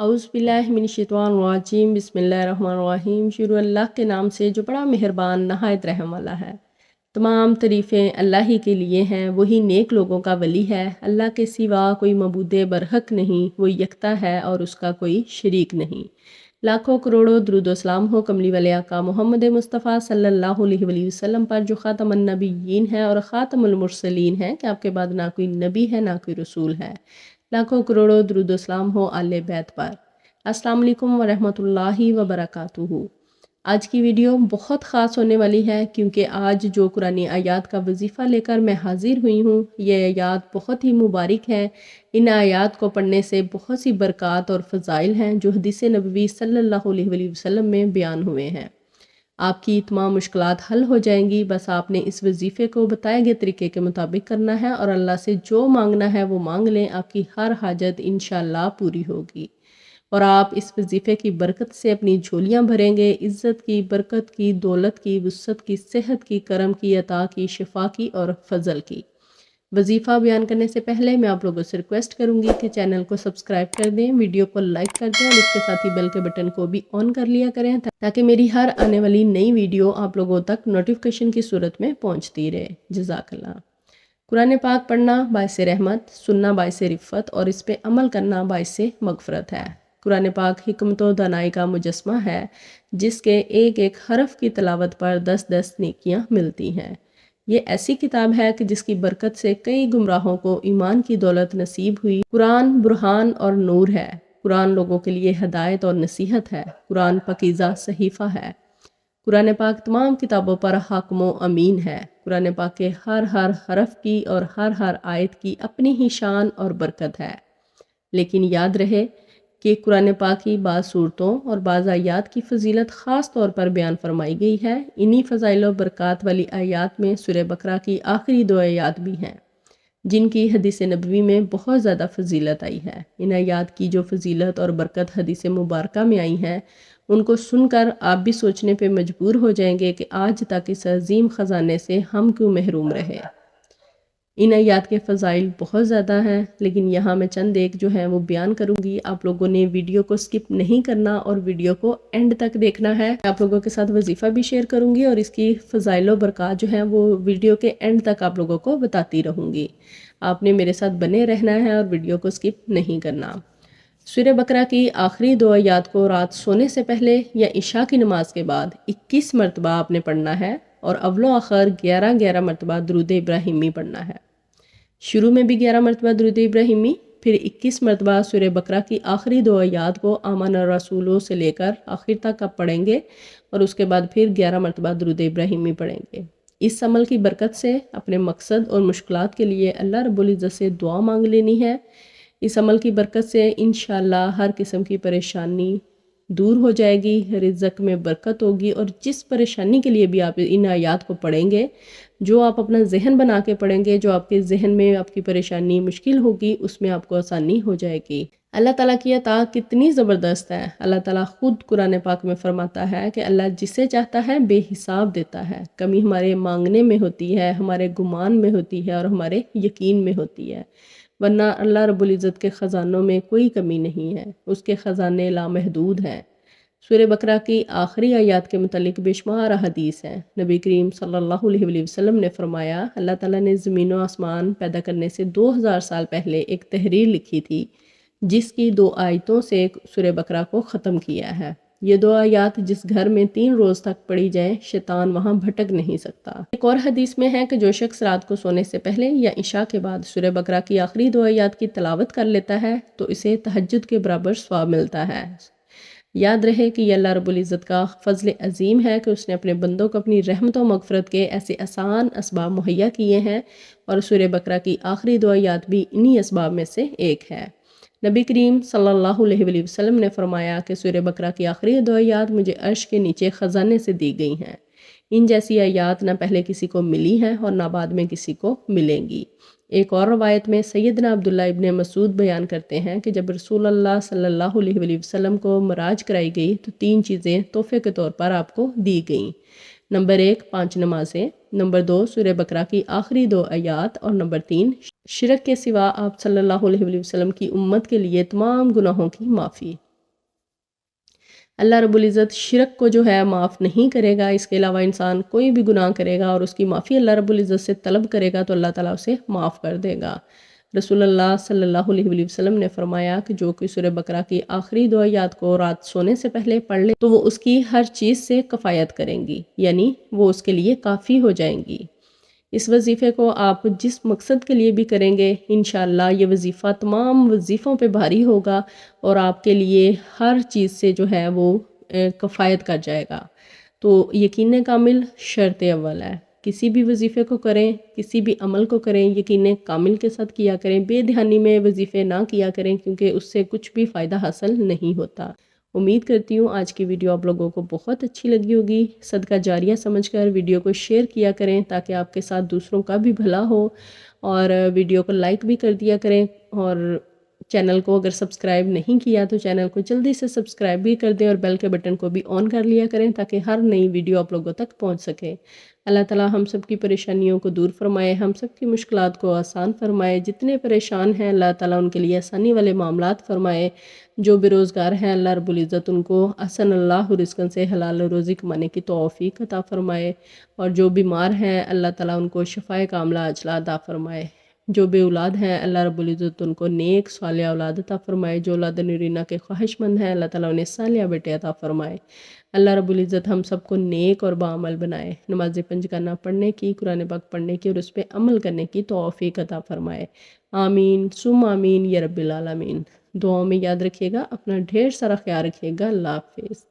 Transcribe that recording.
اعوذ باللہ من الشیطان الرجیم، بسم اللہ الرحمن الرحیم۔ شروع اللہ کے نام سے جو بڑا مہربان نہایت رحم والا ہے۔ تمام تعریفیں اللہ ہی کے لیے ہیں، وہی نیک لوگوں کا ولی ہے۔ اللہ کے سوا کوئی معبود برحق نہیں، وہ یکتا ہے اور اس کا کوئی شریک نہیں۔ لاکھوں کروڑوں درود و سلام ہو کملی والے آقا محمد مصطفیٰ صلی اللہ علیہ وآلہ وسلم پر، جو خاتم النبیین ہے اور خاتم المرسلین ہے، کہ آپ کے بعد نہ کوئی نبی ہے نہ کوئی رسول ہے۔ لاکھوں کروڑوں درود و سلام ہو آل بیت پر۔ السلام علیکم ورحمۃ اللہ وبرکاتہ۔ آج کی ویڈیو بہت خاص ہونے والی ہے، کیونکہ آج جو قرآنی آیات کا وظیفہ لے کر میں حاضر ہوئی ہوں، یہ آیات بہت ہی مبارک ہیں۔ ان آیات کو پڑھنے سے بہت سی برکات اور فضائل ہیں جو حدیث نبوی صلی اللہ علیہ وآلہ وسلم میں بیان ہوئے ہیں۔ آپ کی تمام مشکلات حل ہو جائیں گی، بس آپ نے اس وظیفے کو بتائے گئے طریقے کے مطابق کرنا ہے، اور اللہ سے جو مانگنا ہے وہ مانگ لیں، آپ کی ہر حاجت انشاءاللہ پوری ہوگی، اور آپ اس وظیفے کی برکت سے اپنی جھولیاں بھریں گے، عزت کی، برکت کی، دولت کی، وسعت کی، صحت کی، کرم کی، عطا کی، شفا کی اور فضل کی۔ وظیفہ بیان کرنے سے پہلے میں آپ لوگوں سے ریکویسٹ کروں گی کہ چینل کو سبسکرائب کر دیں، ویڈیو کو لائک کر دیں، اور اس کے ساتھ ہی بیل کے بٹن کو بھی آن کر لیا کریں، تاکہ میری ہر آنے والی نئی ویڈیو آپ لوگوں تک نوٹیفیکیشن کی صورت میں پہنچتی رہے۔ جزاک اللہ۔ قرآن پاک پڑھنا باعث رحمت، سننا باعث رفت، اور اس پہ عمل کرنا باعث مغفرت ہے۔ قرآن پاک حکمت و دانائی کا مجسمہ ہے، جس کے ایک ایک حرف کی تلاوت پر 10 نیکیاں ملتی ہیں۔ یہ ایسی کتاب ہے کہ جس کی برکت سے کئی گمراہوں کو ایمان کی دولت نصیب ہوئی۔ قرآن برہان اور نور ہے۔ قرآن لوگوں کے لیے ہدایت اور نصیحت ہے۔ قرآن پاکیزہ صحیفہ ہے۔ قرآن پاک تمام کتابوں پر حاکم و امین ہے۔ قرآن پاک کے ہر حرف کی اور ہر آیت کی اپنی ہی شان اور برکت ہے، لیکن یاد رہے کہ قرآن پاک کی بعض صورتوں اور بعض آیات کی فضیلت خاص طور پر بیان فرمائی گئی ہے۔ انہی فضائل و برکات والی آیات میں سورہ بقرہ کی آخری 2 آیات بھی ہیں، جن کی حدیث نبوی میں بہت زیادہ فضیلت آئی ہے۔ ان آیات کی جو فضیلت اور برکت حدیث مبارکہ میں آئی ہیں، ان کو سن کر آپ بھی سوچنے پہ مجبور ہو جائیں گے کہ آج تک اس عظیم خزانے سے ہم کیوں محروم رہے۔ ان آیات کے فضائل بہت زیادہ ہیں، لیکن یہاں میں چند ایک جو ہیں وہ بیان کروں گی۔ آپ لوگوں نے ویڈیو کو سکپ نہیں کرنا اور ویڈیو کو اینڈ تک دیکھنا ہے۔ آپ لوگوں کے ساتھ وظیفہ بھی شیئر کروں گی، اور اس کی فضائل و برکات جو ہیں وہ ویڈیو کے اینڈ تک آپ لوگوں کو بتاتی رہوں گی۔ آپ نے میرے ساتھ بنے رہنا ہے اور ویڈیو کو سکپ نہیں کرنا۔ سورہ بقرہ کی آخری 2 آیات کو رات سونے سے پہلے یا عشاء کی نماز کے بعد 21 مرتبہ آپ نے پڑھنا ہے، اور اول و آخر 11 مرتبہ درود ابراہیمی پڑھنا ہے۔ شروع میں بھی 11 مرتبہ درود ابراہیمی، پھر 21 مرتبہ سورہ بقرہ کی آخری 2 آیات کو آمن الرسولوں سے لے کر آخر تک آپ پڑھیں گے، اور اس کے بعد پھر 11 مرتبہ درود ابراہیمی پڑھیں گے۔ اس عمل کی برکت سے اپنے مقصد اور مشکلات کے لیے اللہ رب العزت سے دعا مانگ لینی ہے۔ اس عمل کی برکت سے انشاءاللہ ہر قسم کی پریشانی دور ہو جائے گی، رزق میں برکت ہوگی، اور جس پریشانی کے لیے بھی آپ ان آیات کو پڑھیں گے، جو آپ اپنا ذہن بنا کے پڑھیں گے، جو آپ کے ذہن میں آپ کی پریشانی مشکل ہوگی، اس میں آپ کو آسانی ہو جائے گی۔ اللہ تعالیٰ کی عطا کتنی زبردست ہے۔ اللہ تعالیٰ خود قرآن پاک میں فرماتا ہے کہ اللہ جسے چاہتا ہے بے حساب دیتا ہے۔ کمی ہمارے مانگنے میں ہوتی ہے، ہمارے گمان میں ہوتی ہے، اور ہمارے یقین میں ہوتی ہے، ورنہ اللہ رب العزت کے خزانوں میں کوئی کمی نہیں ہے، اس کے خزانے لامحدود ہیں۔ سورہ بقرہ کی آخری آیات کے متعلق بے شمار حدیث ہیں۔ نبی کریم صلی اللہ علیہ وآلہ وسلم نے فرمایا، اللہ تعالیٰ نے زمین و آسمان پیدا کرنے سے 2000 سال پہلے ایک تحریر لکھی تھی، جس کی 2 آیتوں سے سورہ بقرہ کو ختم کیا ہے۔ یہ 2 آیات جس گھر میں 3 روز تک پڑھی جائیں، شیطان وہاں بھٹک نہیں سکتا۔ ایک اور حدیث میں ہے کہ جو شخص رات کو سونے سے پہلے یا عشاء کے بعد سورہ بقرہ کی آخری 2 آیات کی تلاوت کر لیتا ہے تو اسے تہجد کے برابر ثواب ملتا ہے۔ یاد رہے کہ یہ اللہ رب العزت کا فضل عظیم ہے کہ اس نے اپنے بندوں کو اپنی رحمت و مغفرت کے ایسے آسان اسباب مہیا کیے ہیں، اور سورہ بقرہ کی آخری 2 آیات بھی انہی اسباب میں سے ایک ہے۔ نبی کریم صلی اللہ علیہ وآلہ وسلم نے فرمایا کہ سورہ بقرہ کی آخری 2 آیات مجھے عرش کے نیچے خزانے سے دی گئی ہیں۔ ان جیسی آیات نہ پہلے کسی کو ملی ہیں اور نہ بعد میں کسی کو ملیں گی۔ ایک اور روایت میں سیدنا عبداللہ ابن مسعود بیان کرتے ہیں کہ جب رسول اللہ صلی اللہ علیہ وآلہ وسلم کو معراج کرائی گئی تو 3 چیزیں تحفے کے طور پر آپ کو دی گئیں۔ نمبر 1 5 نمازیں، نمبر 2 سورہ بقرہ کی آخری 2 آیات، اور نمبر 3 شرک کے سوا آپ صلی اللہ علیہ وآلہ وسلم کی امت کے لیے تمام گناہوں کی معافی۔ اللہ رب العزت شرک کو جو ہے معاف نہیں کرے گا، اس کے علاوہ انسان کوئی بھی گناہ کرے گا اور اس کی معافی اللہ رب العزت سے طلب کرے گا تو اللہ تعالیٰ اسے معاف کر دے گا۔ رسول اللہ صلی اللہ علیہ وآلہ وسلم نے فرمایا کہ جو کوئی سورہ بقرہ کی آخری 2 آیات کو رات سونے سے پہلے پڑھ لے تو وہ اس کی ہر چیز سے کفایت کریں گی، یعنی وہ اس کے لیے کافی ہو جائیں گی۔ اس وظیفے کو آپ جس مقصد کے لیے بھی کریں گے انشاءاللہ یہ وظیفہ تمام وظیفوں پہ بھاری ہوگا اور آپ کے لیے ہر چیز سے جو ہے وہ کفایت کر جائے گا۔ تو یقین کامل شرط اول ہے، کسی بھی وظیفے کو کریں، کسی بھی عمل کو کریں یقین کامل کے ساتھ کیا کریں، بے دھیانی میں وظیفے نہ کیا کریں کیونکہ اس سے کچھ بھی فائدہ حاصل نہیں ہوتا۔ امید کرتی ہوں آج کی ویڈیو آپ لوگوں کو بہت اچھی لگی ہوگی، صدقہ جاریہ سمجھ کر ویڈیو کو شیئر کیا کریں تاکہ آپ کے ساتھ دوسروں کا بھی بھلا ہو، اور ویڈیو کو لائک بھی کر دیا کریں، اور چینل کو اگر سبسکرائب نہیں کیا تو چینل کو جلدی سے سبسکرائب بھی کر دیں اور بیل کے بٹن کو بھی آن کر لیا کریں تاکہ ہر نئی ویڈیو آپ لوگوں تک پہنچ سکے۔ اللہ تعالیٰ ہم سب کی پریشانیوں کو دور فرمائے، ہم سب کی مشکلات کو آسان فرمائے، جتنے پریشان ہیں اللہ تعالیٰ ان کے لیے آسانی والے معاملات فرمائے، جو بے روزگار ہیں اللہ رب العزت ان کو احسن اللہ رزقن سے حلال روزی کمانے کی توفیق عطا فرمائے، اور جو بیمار ہیں اللہ تعالیٰ ان کو شفائے کاملہ عاجلہ عطا فرمائے، جو بے اولاد ہیں اللہ رب العزت ان کو نیک صالح اولاد عطا فرمائے، جو اولاد نرینہ کے خواہش مند ہیں اللہ تعالیٰ انہیں صالح بیٹے عطا فرمائے۔ اللہ رب العزت ہم سب کو نیک اور باعمل بنائے، نماز پنجگانہ پڑھنے کی، قرآن پاک پڑھنے کی اور اس پہ عمل کرنے کی توفیق عطا فرمائے۔ آمین ثم آمین یا رب العالمین۔ دعاؤں میں یاد رکھیے گا، اپنا ڈھیر سارا خیال رکھیے گا۔ اللہ حافظ۔